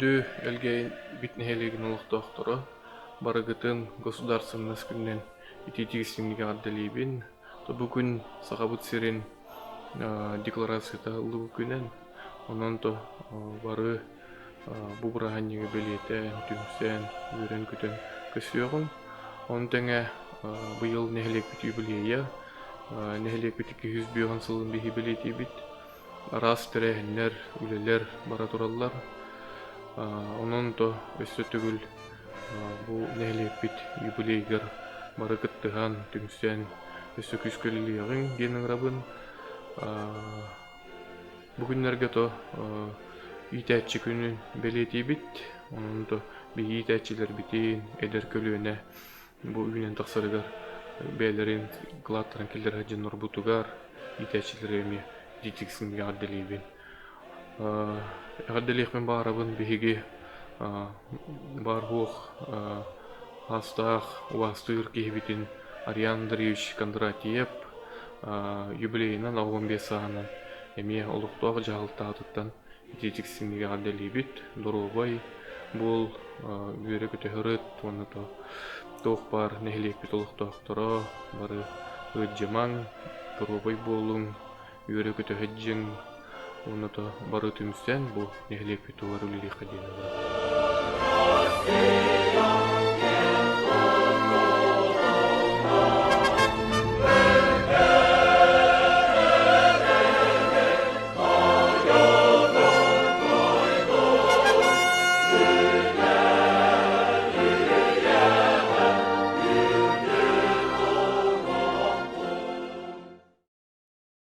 Өйдü элгейин битнехелигин улуктоохторо барыгытын государственность күннен ититигисимниге адделибин. То бүгүн сахабыт сирин декларацията ылуу күнен онон то бары бубраханниге белиете түмсен үрен күтен көсүөгүн. Он теңе быйыл нехелек бит юбилейя нехелек бит 200 сылын бихи белиетибит. Раз терехиннер үлелер бара тураллар. Онон то өссө түгүл бу нехелек бит юбилейгер бары кыттыган түмсен өссө күскөлүлүгүн генин рабын. Бүгүннерге то итәчи күнүн белиетибит. Онон то би итәчилер битин эдер көлүөнө бу үйүнөн таксарыгар бээлерин клаттарын келдер хаджын орбутугар итәчилер эми дитиксинге адделибин. Гадделихмен барабын биһиги бар хуох хастах уастыр кихбитин Ариан Андреевич Кондратьев юбилейнан 15 саанан эми олуктуак жаалтаатыттан дитиксинге гадделибит. Дорубай бул үйрө көтөхөрөт онуто тоох бар нехилек бит олуктуакторо бары ыджамаң Дорубай болуң үйрө көтөхөджүң онуто бары түмсен бу нехилек бит улар үлелик кадина.